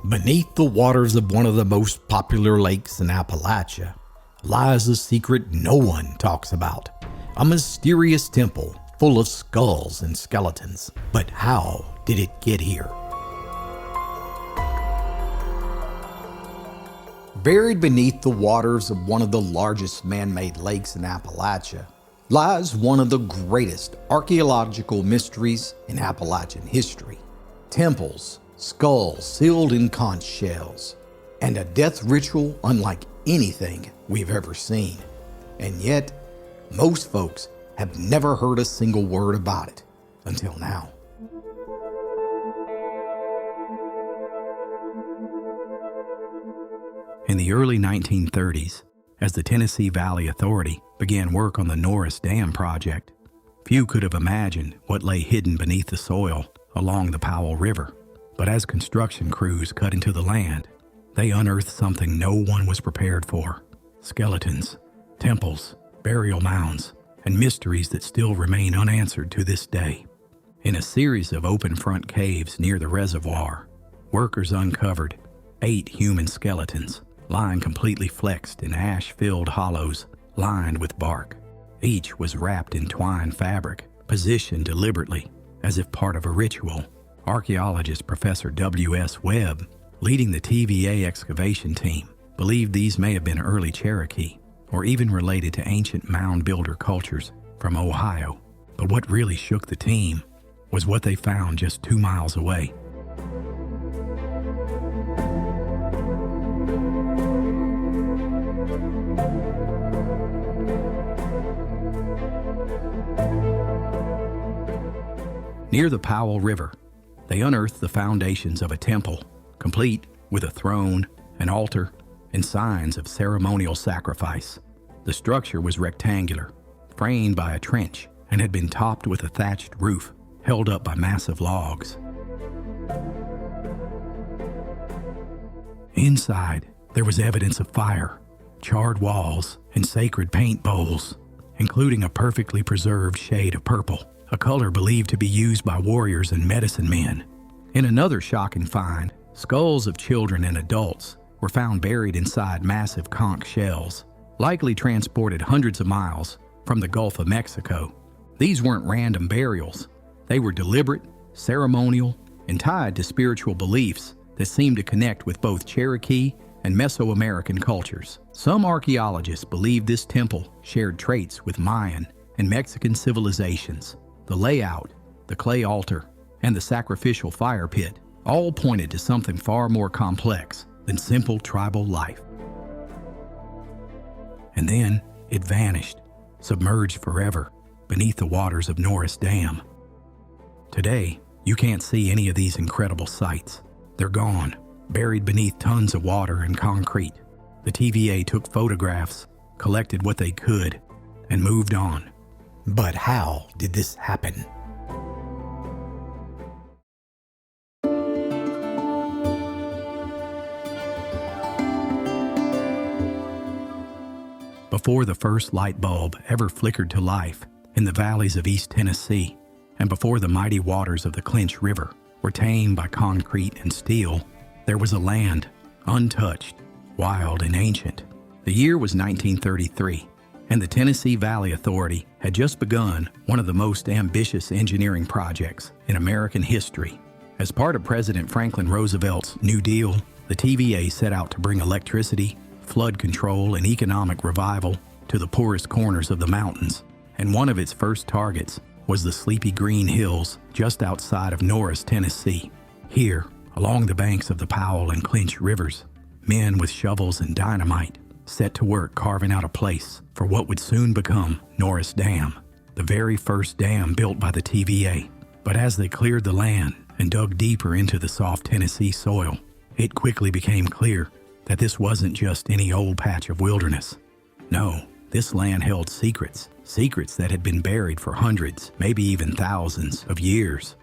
Beneath the waters of one of the most popular lakes in Appalachia lies a secret no one talks about. A mysterious temple full of skulls and skeletons. But how did it get here? Buried beneath the waters of one of the largest man-made lakes in Appalachia lies one of the greatest archaeological mysteries in Appalachian history. Temples, skulls sealed in conch shells, and a death ritual unlike anything we've ever seen. And yet, most folks have never heard a single word about it until now. In the early 1930s, as the Tennessee Valley Authority began work on the Norris Dam project, few could have imagined what lay hidden beneath the soil along the Powell River. But as construction crews cut into the land, they unearthed something no one was prepared for: skeletons, temples, burial mounds, and mysteries that still remain unanswered to this day. In a series of open front caves near the reservoir, workers uncovered 8 human skeletons lying completely flexed in ash-filled hollows lined with bark. Each was wrapped in twine fabric, positioned deliberately as if part of a ritual. Archaeologist Professor W.S. Webb, leading the TVA excavation team, believed these may have been early Cherokee or even related to ancient mound builder cultures from Ohio. But what really shook the team was what they found just 2 miles away. Near the Powell River, they unearthed the foundations of a temple, complete with a throne, an altar, and signs of ceremonial sacrifice. The structure was rectangular, framed by a trench, and had been topped with a thatched roof held up by massive logs. Inside, there was evidence of fire, charred walls, and sacred paint bowls, including a perfectly preserved shade of purple, a color believed to be used by warriors and medicine men. In another shocking find, skulls of children and adults were found buried inside massive conch shells, likely transported hundreds of miles from the Gulf of Mexico. These weren't random burials. They were deliberate, ceremonial, and tied to spiritual beliefs that seemed to connect with both Cherokee and Mesoamerican cultures. Some archaeologists believe this temple shared traits with Mayan and Mexican civilizations. The layout, the clay altar, and the sacrificial fire pit all pointed to something far more complex than simple tribal life. And then it vanished, submerged forever beneath the waters of Norris Dam. Today, you can't see any of these incredible sights. They're gone, buried beneath tons of water and concrete. The TVA took photographs, collected what they could, and moved on. But how did this happen? Before the first light bulb ever flickered to life in the valleys of East Tennessee, and before the mighty waters of the Clinch River were tamed by concrete and steel, there was a land, untouched, wild, and ancient. The year was 1933, and the Tennessee Valley Authority had just begun one of the most ambitious engineering projects in American history. As part of President Franklin Roosevelt's New Deal, the TVA set out to bring electricity, flood control, and economic revival to the poorest corners of the mountains. And one of its first targets was the sleepy green hills just outside of Norris, Tennessee. Here, along the banks of the Powell and Clinch rivers, men with shovels and dynamite set to work carving out a place for what would soon become Norris Dam, the very first dam built by the TVA. But as they cleared the land and dug deeper into the soft Tennessee soil, it quickly became clear that this wasn't just any old patch of wilderness. No, this land held secrets that had been buried for hundreds, maybe even thousands of years.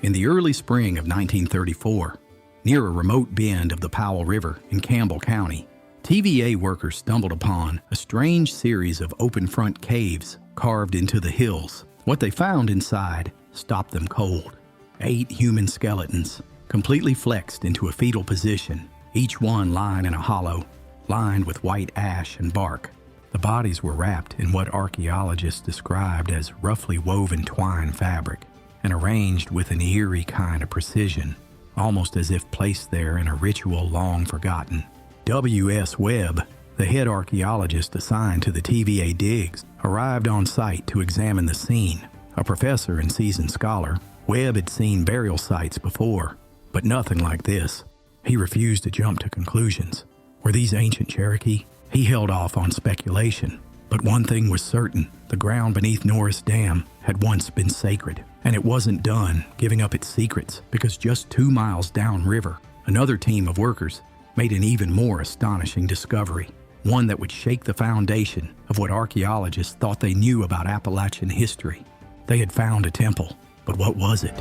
In the early spring of 1934, near a remote bend of the Powell River in Campbell County, TVA workers stumbled upon a strange series of open front caves carved into the hills. What they found inside stopped them cold. 8 human skeletons, completely flexed into a fetal position, each one lying in a hollow, lined with white ash and bark. The bodies were wrapped in what archaeologists described as roughly woven twine fabric and arranged with an eerie kind of precision, almost as if placed there in a ritual long forgotten. W.S. Webb, the head archaeologist assigned to the TVA digs, arrived on site to examine the scene. A professor and seasoned scholar, Webb had seen burial sites before, but nothing like this. He refused to jump to conclusions. Were these ancient Cherokee? He held off on speculation, but one thing was certain: the ground beneath Norris Dam had once been sacred, and it wasn't done giving up its secrets because just 2 miles downriver, another team of workers made an even more astonishing discovery, one that would shake the foundation of what archaeologists thought they knew about Appalachian history. They had found a temple, but what was it?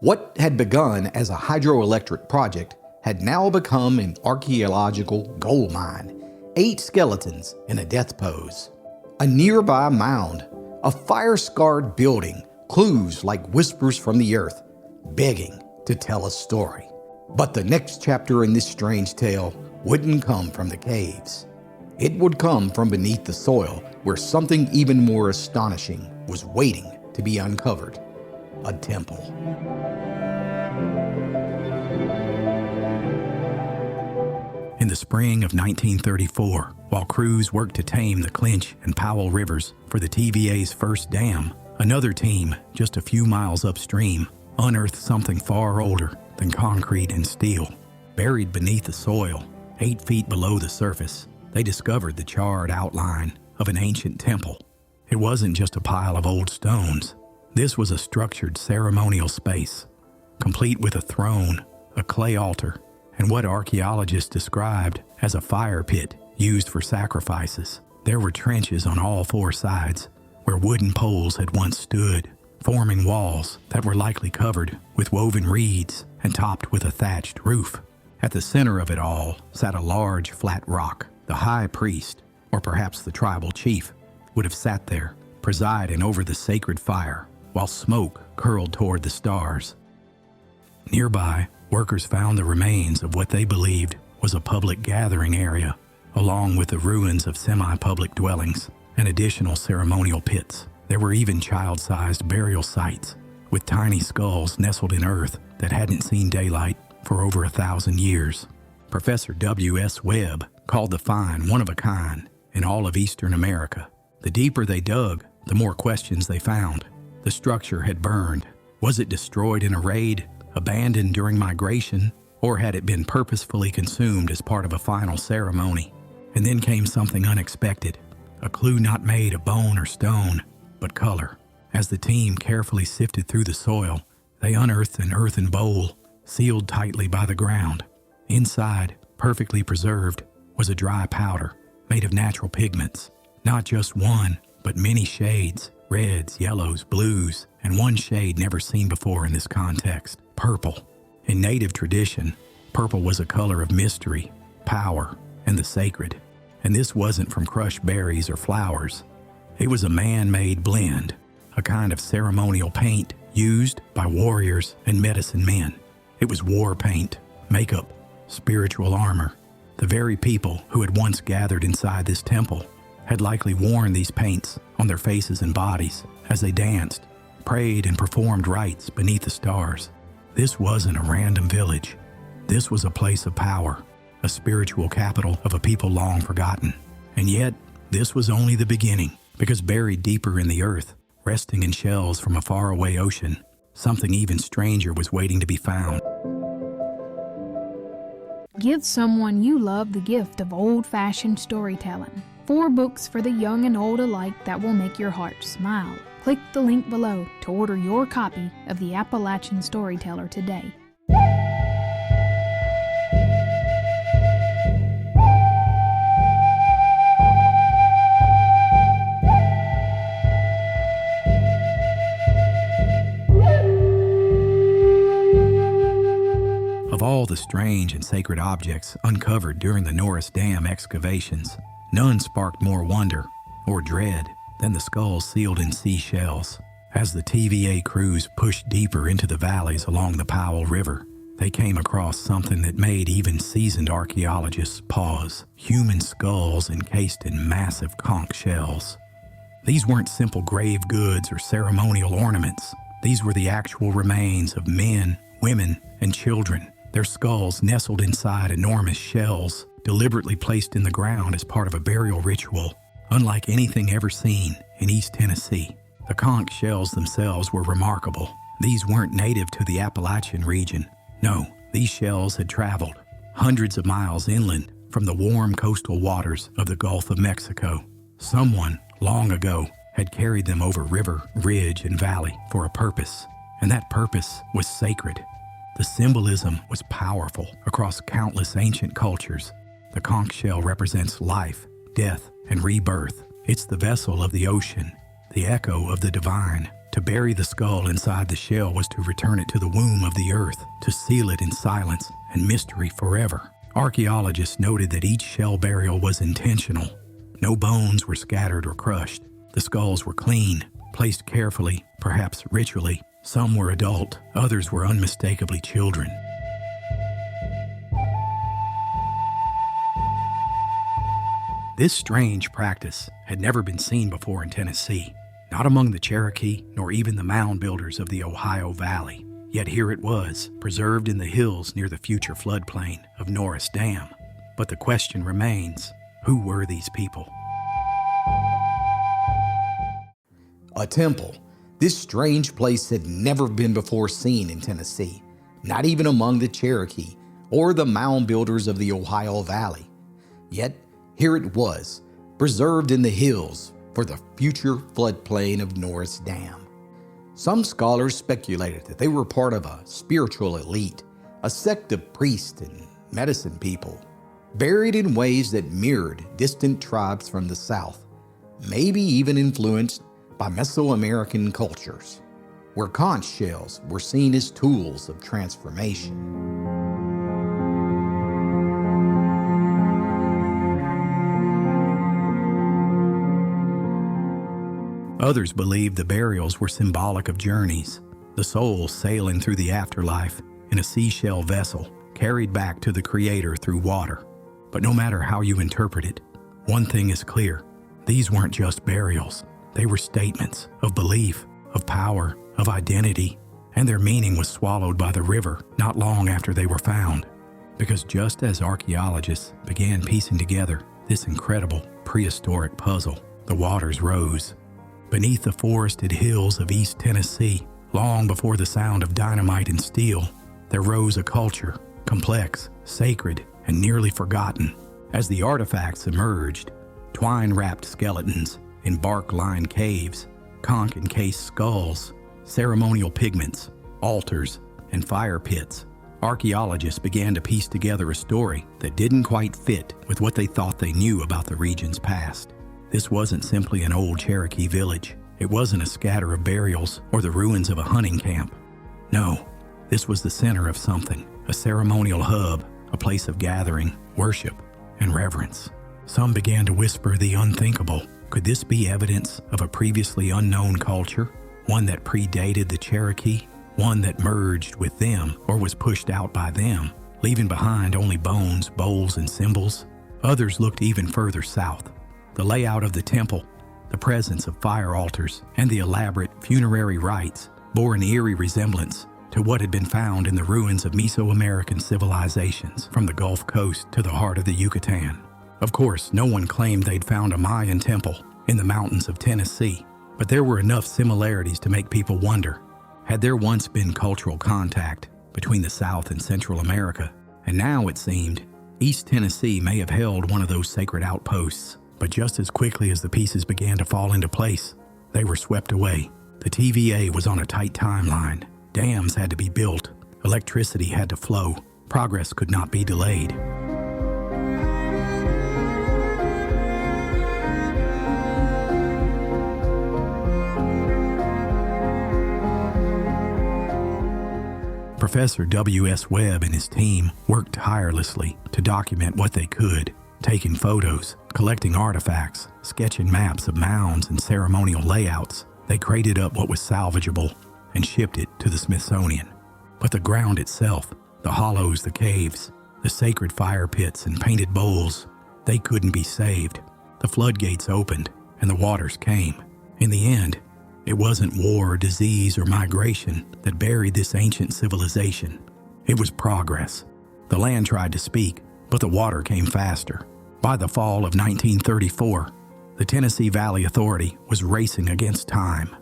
What had begun as a hydroelectric project had now become an archaeological gold mine. 8 skeletons in a death pose. A nearby mound, a fire-scarred building, clues like whispers from the earth, begging to tell a story. But the next chapter in this strange tale wouldn't come from the caves. It would come from beneath the soil, where something even more astonishing was waiting to be uncovered: a temple. In the spring of 1934, while crews worked to tame the Clinch and Powell rivers for the TVA's first dam, another team, just a few miles upstream, unearthed something far older than concrete and steel. Buried beneath the soil, 8 feet below the surface, they discovered the charred outline of an ancient temple. It wasn't just a pile of old stones. This was a structured ceremonial space, complete with a throne, a clay altar, and what archaeologists described as a fire pit used for sacrifices. There were trenches on all 4 sides, where wooden poles had once stood, forming walls that were likely covered with woven reeds and topped with a thatched roof. At the center of it all sat a large flat rock. The high priest, or perhaps the tribal chief, would have sat there, presiding over the sacred fire, while smoke curled toward the stars. Nearby, workers found the remains of what they believed was a public gathering area, along with the ruins of semi-public dwellings and additional ceremonial pits. There were even child-sized burial sites, with tiny skulls nestled in earth that hadn't seen daylight for over 1,000 years. Professor W.S. Webb called the find one of a kind in all of Eastern America. The deeper they dug, the more questions they found. The structure had burned. Was it destroyed in a raid, abandoned during migration, or had it been purposefully consumed as part of a final ceremony? And then came something unexpected, a clue not made of bone or stone, but color. As the team carefully sifted through the soil, they unearthed an earthen bowl, sealed tightly by the ground. Inside, perfectly preserved, was a dry powder made of natural pigments. Not just one, but many shades: reds, yellows, blues, and one shade never seen before in this context: purple. In native tradition, purple was a color of mystery, power, and the sacred. And this wasn't from crushed berries or flowers. It was a man-made blend, a kind of ceremonial paint used by warriors and medicine men. It was war paint, makeup, spiritual armor. The very people who had once gathered inside this temple had likely worn these paints on their faces and bodies as they danced, prayed, and performed rites beneath the stars. This wasn't a random village. This was a place of power, a spiritual capital of a people long forgotten. And yet, this was only the beginning, because buried deeper in the earth, resting in shells from a faraway ocean, something even stranger was waiting to be found. Give someone you love the gift of old-fashioned storytelling. 4 books for the young and old alike that will make your heart smile. Click the link below to order your copy of the Appalachian Storyteller today. Of all the strange and sacred objects uncovered during the Norris Dam excavations, none sparked more wonder or dread than the skulls sealed in seashells. As the TVA crews pushed deeper into the valleys along the Powell River, they came across something that made even seasoned archaeologists pause: human skulls encased in massive conch shells. These weren't simple grave goods or ceremonial ornaments. These were the actual remains of men, women, and children, their skulls nestled inside enormous shells, deliberately placed in the ground as part of a burial ritual, unlike anything ever seen in East Tennessee. The conch shells themselves were remarkable. These weren't native to the Appalachian region. No, these shells had traveled hundreds of miles inland from the warm coastal waters of the Gulf of Mexico. Someone, long ago, had carried them over river, ridge, and valley for a purpose, and that purpose was sacred. The symbolism was powerful across countless ancient cultures. The conch shell represents life, death, and rebirth. It's the vessel of the ocean, the echo of the divine. To bury the skull inside the shell was to return it to the womb of the earth, to seal it in silence and mystery forever. Archaeologists noted that each shell burial was intentional. No bones were scattered or crushed. The skulls were clean, placed carefully, perhaps ritually. Some were adult, others were unmistakably children. This strange practice had never been seen before in Tennessee, not among the Cherokee nor even the mound builders of the Ohio Valley. Yet here it was, preserved in the hills near the future floodplain of Norris Dam. But the question remains, who were these people? A temple. This strange place had never been before seen in Tennessee, not even among the Cherokee or the mound builders of the Ohio Valley. Yet, here it was, preserved in the hills for the future floodplain of Norris Dam. Some scholars speculated that they were part of a spiritual elite, a sect of priests and medicine people, buried in ways that mirrored distant tribes from the South, maybe even influenced by Mesoamerican cultures, where conch shells were seen as tools of transformation. Others believed the burials were symbolic of journeys, the soul sailing through the afterlife in a seashell vessel carried back to the Creator through water. But no matter how you interpret it, one thing is clear: these weren't just burials. They were statements of belief, of power, of identity, and their meaning was swallowed by the river not long after they were found. Because just as archaeologists began piecing together this incredible prehistoric puzzle, the waters rose. Beneath the forested hills of East Tennessee, long before the sound of dynamite and steel, there rose a culture, complex, sacred, and nearly forgotten. As the artifacts emerged, twine-wrapped skeletons in bark-lined caves, conch-encased skulls, ceremonial pigments, altars, and fire pits, archaeologists began to piece together a story that didn't quite fit with what they thought they knew about the region's past. This wasn't simply an old Cherokee village. It wasn't a scatter of burials or the ruins of a hunting camp. No, this was the center of something, a ceremonial hub, a place of gathering, worship, and reverence. Some began to whisper the unthinkable. Could this be evidence of a previously unknown culture? One that predated the Cherokee? One that merged with them or was pushed out by them, leaving behind only bones, bowls, and symbols? Others looked even further south. The layout of the temple, the presence of fire altars, and the elaborate funerary rites bore an eerie resemblance to what had been found in the ruins of Mesoamerican civilizations from the Gulf Coast to the heart of the Yucatan. Of course, no one claimed they'd found a Mayan temple in the mountains of Tennessee, but there were enough similarities to make people wonder, had there once been cultural contact between the South and Central America? And now, it seemed, East Tennessee may have held one of those sacred outposts. But just as quickly as the pieces began to fall into place, they were swept away. The TVA was on a tight timeline. Dams had to be built. Electricity had to flow. Progress could not be delayed. Professor W.S. Webb and his team worked tirelessly to document what they could, taking photos, collecting artifacts, sketching maps of mounds and ceremonial layouts. They crated up what was salvageable and shipped it to the Smithsonian. But the ground itself, the hollows, the caves, the sacred fire pits and painted bowls, they couldn't be saved. The floodgates opened and the waters came. In the end, it wasn't war, disease, or migration that buried this ancient civilization. It was progress. The land tried to speak, but the water came faster. By the fall of 1934, the Tennessee Valley Authority was racing against time.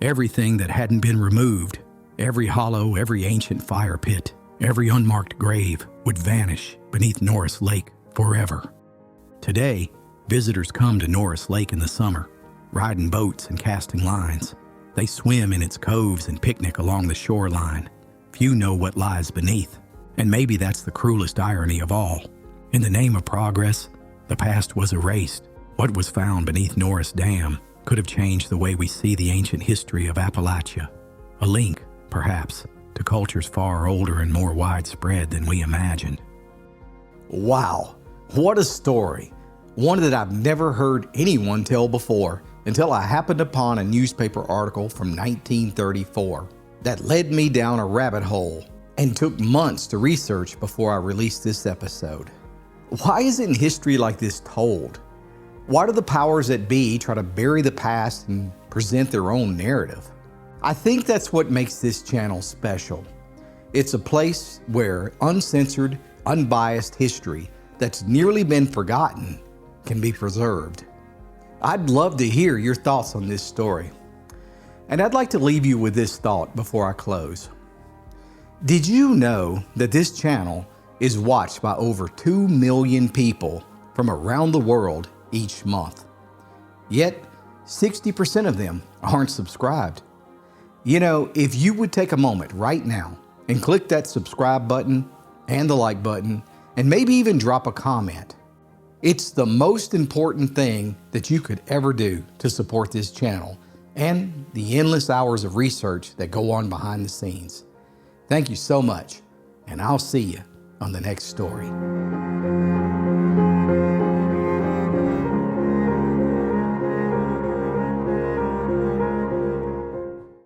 Everything that hadn't been removed, every hollow, every ancient fire pit, every unmarked grave would vanish beneath Norris Lake forever. Today, visitors come to Norris Lake in the summer, riding boats and casting lines. They swim in its coves and picnic along the shoreline. Few know what lies beneath, and maybe that's the cruelest irony of all. In the name of progress, the past was erased. What was found beneath Norris Dam could have changed the way we see the ancient history of Appalachia. A link, perhaps, to cultures far older and more widespread than we imagined. Wow, what a story. One that I've never heard anyone tell before until I happened upon a newspaper article from 1934 that led me down a rabbit hole and took months to research before I released this episode. Why isn't history like this told? Why do the powers that be try to bury the past and present their own narrative? I think that's what makes this channel special. It's a place where uncensored, unbiased history that's nearly been forgotten can be preserved. I'd love to hear your thoughts on this story. And I'd like to leave you with this thought before I close. Did you know that this channel is watched by over 2 million people from around the world each month? Yet, 60% of them aren't subscribed. You know, if you would take a moment right now and click that subscribe button and the like button, and maybe even drop a comment, it's the most important thing that you could ever do to support this channel and the endless hours of research that go on behind the scenes. Thank you so much, and I'll see you on the next story.